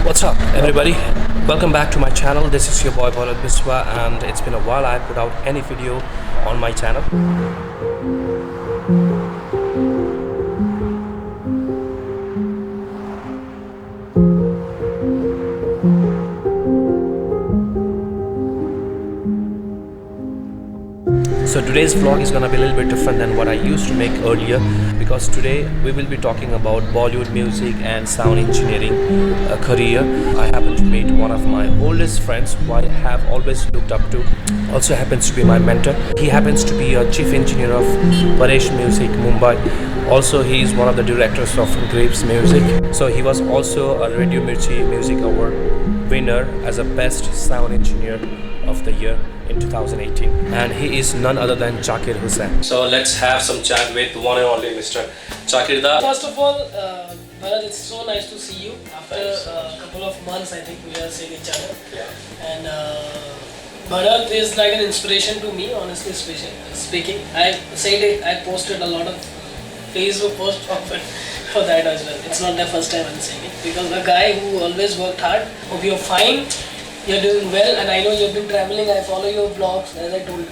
What's up, everybody? Welcome back to my channel. This is your boy Bollywood Biswa, and it's been a while I put out any video on my channel. So today's vlog is gonna be a little bit different than what I used to make earlier, because today we will be talking about Bollywood music and sound engineering career. I happen to meet one of my oldest friends who I have always looked up to. Also happens to be my mentor. He happens to be a chief engineer of Paresh Music, Mumbai. Also, he is one of the directors of Graves Music. So he was also a Radio Mirchi Music Award winner as a best sound engineer of the year in 2018, and he is none other than Zakir Hussain. So let's have some chat with one and only Mr. Zakir Da. First of all, Bharat, it's so nice to see you. After a couple of months, I think we are seeing each other. Yeah. And Bharat is like an inspiration to me, honestly speaking. I said it, I posted a lot of Facebook posts of it for that as well. It's not the first time I'm saying it, because a guy who always worked hard. Hope you're fine. You're doing well, and I know you've been traveling. I follow your vlogs, as I told.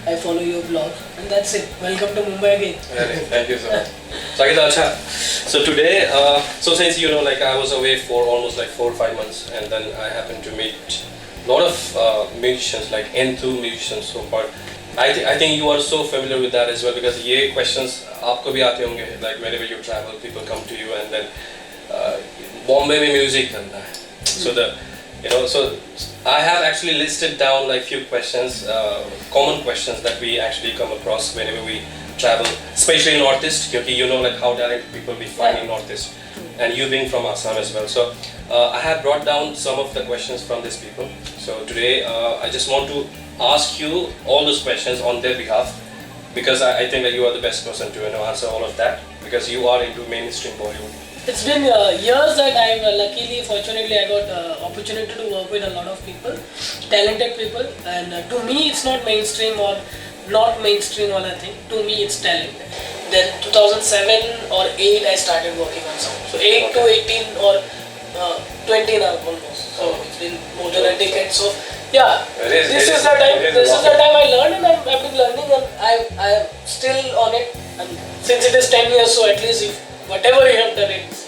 I follow your vlogs, and that's it. Welcome to Mumbai again. Thank you so much. So today, so since you know, like I was away for almost like 4 or 5 months, and then I happened to meet a lot of musicians, like N2 musicians so far. I think you are so familiar with that as well, because ये questions आपको भी आते होंगे, like whenever you travel, people come to you, and then Bombay में music करना है. So so I have actually listed down like few questions, common questions that we actually come across whenever we travel, especially in Northeast, because you know like how talented people we find in Northeast, and you being from Assam as well. So I have brought down some of the questions from these people. So today I just want to ask you all those questions on their behalf, because I think that you are the best person to answer all of that, because you are into mainstream Bollywood. It's been years that I've fortunately, I got opportunity to work with a lot of people, talented people, and to me it's not mainstream or not mainstream all I think. To me it's talent. Then 2007 or 8 I started working on sound. So 8 to 18 or 20 now almost. So it's been more than a decade. So yeah, this is the time I learned, and I've been learning, and I am still on it. And since it is 10 years, so at least if whatever you have done, it's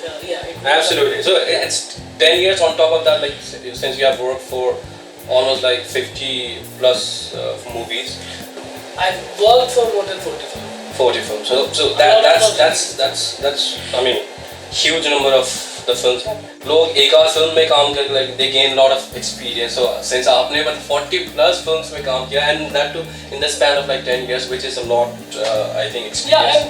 absolutely. So it's 10 years on top of that, like since you have worked for almost like 50 plus movies. I've worked for more than 40 films. 40 films. So that's I mean huge number of the films. लोग एक आध film में काम करके like they gain a lot of experience. So since आपने मतलब 40 plus films में काम किया, and that too in the span of like 10 years, which is a lot, I think, experience. Yeah, and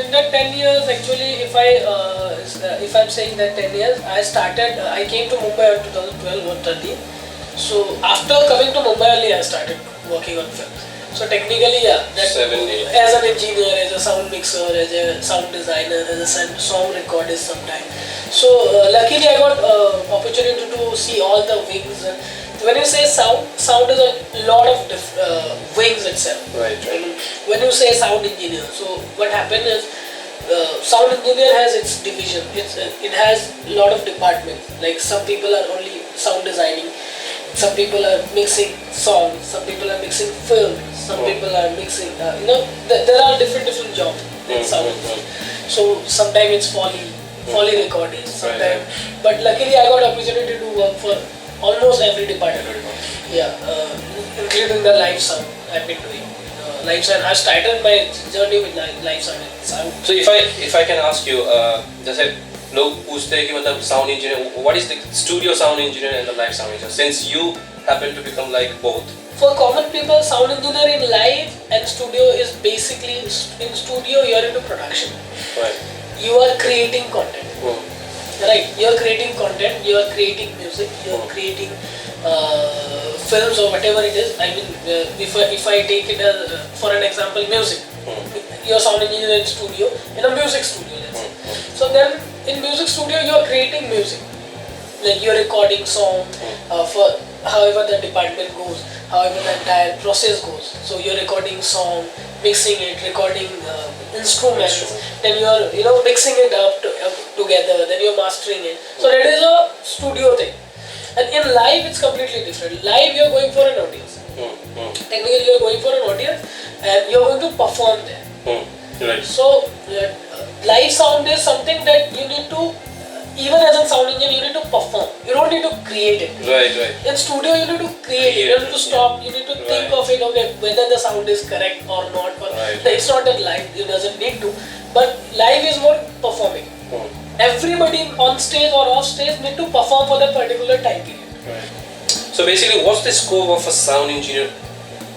in that 10 years actually, if I'm saying that 10 years, I came to Mumbai in 2012 or 13. So after coming to Mumbai only I started working on films. So technically, yeah, as an engineer, as a sound mixer, as a sound designer, as a song recordist sometimes. So luckily I got opportunity to see all the wings. When you say sound is a lot of wings itself. Right. And when you say sound engineer, so what happened is sound engineer has its division. It has a lot of departments. Like some people are only sound designing. Some people are mixing songs, some people are mixing film, some people are mixing, there are different jobs in sound. So sometimes it's Foley recording, sometimes. But luckily I got opportunity to work for almost every department. Yeah, including the live sound I've been doing. Live sound, I started my journey with live sound. So if I can ask you, जैसे लोग पूछते हैं कि मतलब sound engineer, what is the studio sound engineer and the live sound engineer, since you happen to become like both? For common people, sound engineer in live and studio is basically, in studio you are into production. Right. You are creating content. Right. You are creating content, you are creating music, you are creating films or whatever it is. I mean, if I take it as, for an example, music. You are sound engineer in studio, in a music studio, let's say. So then, in music studio, you are creating music. Like you are recording song for however the department goes, however the entire process goes. So you are recording song, mixing it, recording instruments, then you are mixing it up together, then you are mastering it. So that is a studio And in live it's completely different. Live you're going for an audience. Technically you're going for an audience and you're going to perform there. Right. So live sound is something that you need to, even as a sound engineer, you need to perform. You don't need to create it. Right. In studio, you need to create it. You need to stop. You need to think of it. Okay, whether the sound is correct or not. Or it's not that live. It doesn't need to. But live is more performing. Everybody on stage or off stage need to perform for that particular time period. Right. So basically, what's the scope of a sound engineer,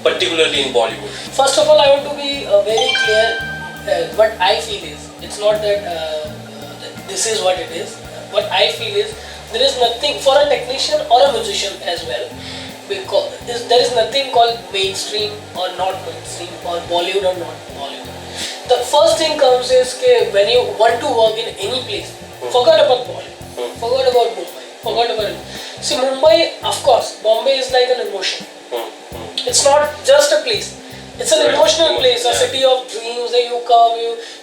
particularly in Bollywood? First of all, I want to be very clear. What I feel is, it's not that this is what it is. What I feel is, there is nothing for a technician or a musician as well, because there is nothing called mainstream or not mainstream, or Bollywood or not Bollywood. The first thing comes is when you want to work in any place, forget about Bollywood, forget about Mumbai, forget about. See, Mumbai, of course, Bombay is like an emotion. It's not just a place. It's an emotional place, a city of dreams. That you come,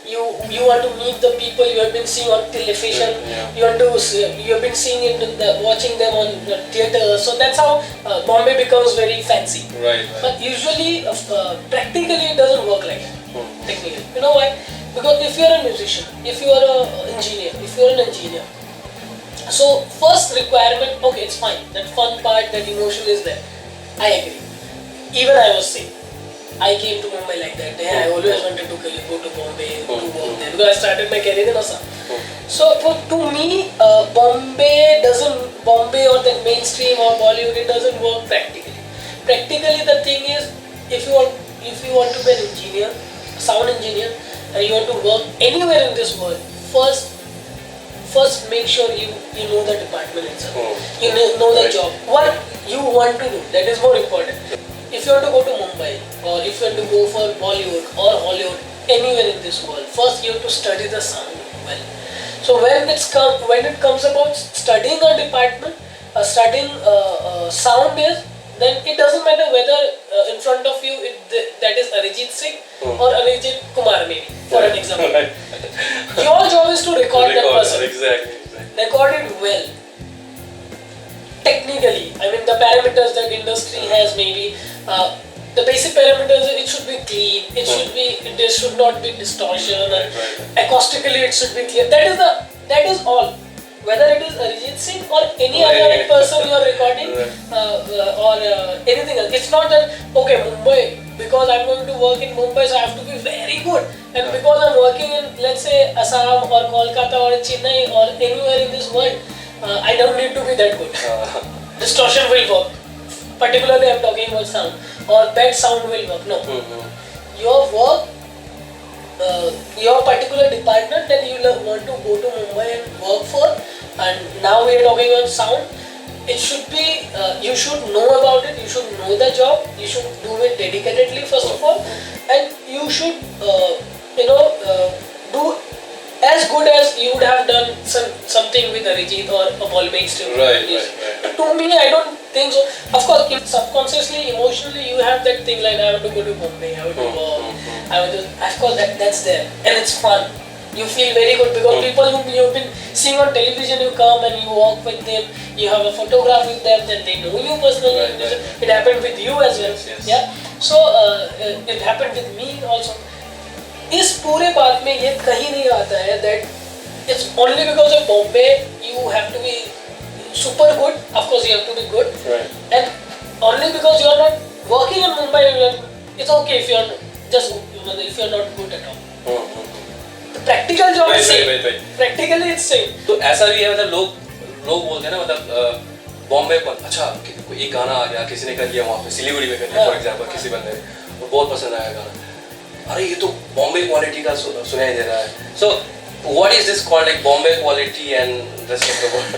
you want to meet the people you have been seeing on television. You have been seeing it, watching them on theater. So that's how Bombay becomes very fancy. Right. But usually, practically, it doesn't work like that. Technically, you know why? Because if you are a musician, if you are an engineer, so first requirement, okay, it's fine. That fun part, that emotion is there. I agree. Even I was saying, I came to Mumbai like that. I always wanted to go to Bombay, to work there, because I started my career in Assam. So to me, Bombay or the mainstream or Bollywood, it doesn't work practically. Practically, the thing is, if you want to be an engineer, sound engineer, and you want to work anywhere in this world, first make sure you know the department itself. You know the job. What you want to do, that is more important. If you want to go to Mumbai, or if you want to go for Bollywood or Hollywood, anywhere in this world, first you have to study the sound well. So when it comes about studying a department, studying sound is, then it doesn't matter whether in front of you that is Arijit Singh or Arijit Kumar, maybe, for an example. Your job is to record that person. Exactly. Record it well. Technically, I mean the parameters that industry has, maybe the basic parameters, it should be clean, there should not be distortion, acoustically it should be clear. That is all. Whether it is Arijit Singh or any other person you are recording, or anything else. It's not that, okay, Mumbai, because I'm going to work in Mumbai, so I have to be very good. And because I'm working in, let's say, Assam or Kolkata or Chennai or anywhere in this world, I don't need to be that good. Distortion will work. Particularly, I'm talking about sound. Or bad sound will work. No. Your work, your particular department that you want to go to Mumbai and work for, and now we are talking about sound, it should be, you should know about it, you should know the job, you should do it dedicatedly first of all, and you should, do as good as you would have done something with Arijit or a Bollywood stream. Right. To me, I don't think so. Of course, subconsciously, emotionally, you have that thing like, I want to go to Bombay, I want to work, of course, that's there, and it's fun. You feel very good because people whom you've been seeing on television, you come and you walk with them, you have a photograph with them, then they know you personally. It happened with you as well. Yes. Yeah. So it happened with me also. इस पूरे बात में ये कहीं नहीं आता है that it's only because of Bombay you have to be super good. Of course you have to be good, and only because you are not working in Mumbai, it's okay if you are not good at all. The practical job is same. Practically it's same. तो ऐसा भी है, मतलब लोग बोलते हैं ना, मतलब बॉम्बे पर अच्छा एक गाना आ गया, किसी ने कर लिया वहाँ पे सिलीगुड़ी में कर लिया फॉर एग्जांपल, किसी बंदे ने, और बहुत पसंद आया गाना, अरे ये तो बॉम्बे क्वालिटी का सुनाई दे रहा है. So what is this called, like Bombay quality and rest of the world?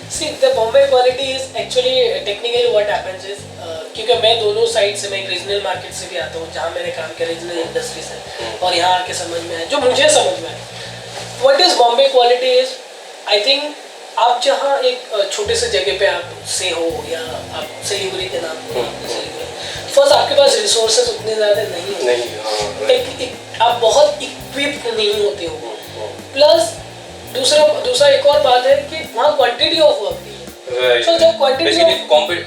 See, the Bombay quality is actually technically what happens is, क्योंकि मैं दोनों साइड से, मैं एक रीजनल मार्केट से भी आता हूँ जहाँ मैंने काम किया, रीजनल इंडस्ट्री से, और यहाँ आके समझ में आया, जो मुझे समझ में आया. What is Bombay quality is, I think आप जहाँ एक छोटे से जगह पे आप से हो, या आप सिलीगुड़ी के नाम हो, फर्स्ट आपके पास रिसोर्सेज उतने ज़्यादा नहीं होते, आप बहुत इक्विप्ड नहीं होते हो, प्लस दूसरा एक और बात है कि वहाँ क्वांटिटी ऑफ वर्क नहीं है. So जब quantity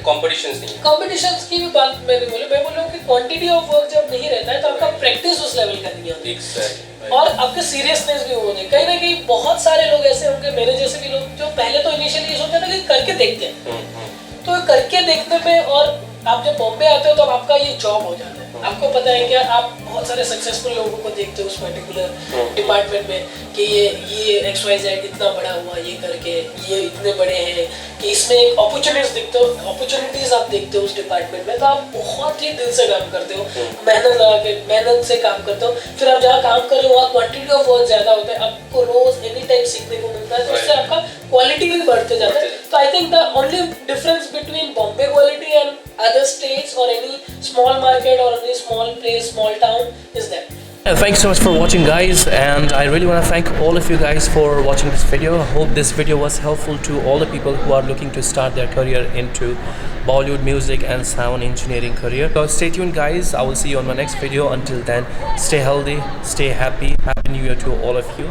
competitions नहीं है. competitions की भी बात मैं नहीं बोलूँ, मैं बोल रहा हूँ कि quantity of work जब नहीं रहता है तो आपका practice उस level का नहीं होती. Exactly. और आपका seriousness भी होने कहीं ना कहीं बहुत सारे लोग ऐसे होंगे मेरे जैसे भी लोग जो पहले तो initially ये सोचते थे कि करके देखते हैं. तो करके देखने में और आप जब बॉम्बे आते हो तो आपका ये जॉब हो जाता है. आपको पता है क्या, आप बहुत सारे सक्सेसफुल लोगों को देखते हो उस पर्टिकुलर डिपार्टमेंट में कि ये XYZ इतना बड़ा हुआ ये करके, ये इतने बड़े हैं कि इसमें एक अपॉर्चुनिटीज आप देखते हो उस डिपार्टमेंट में. तो आप बहुत ही दिल से काम करते हो, मेहनत लगा के मेहनत से काम करते हो. फिर आप जहाँ काम कर रहे हो वहाँ क्वांटिटी ऑफ वर्क ज़्यादा होता है, आपको रोज एनी टाइम सीखने को मिलता है, तो उससे आपका क्वालिटी भी बढ़ते जाता है. तो I think the only difference between Bombay quality and other states or any small market or any small place, small town is that. Thanks so much for watching, guys, and I really want to thank all of you guys for watching this video. I hope this video was helpful to all the people who are looking to start their career into Bollywood music and sound engineering career. So stay tuned, guys. I will see you on my next video. Until then, stay healthy, stay happy. Happy New Year to all of you.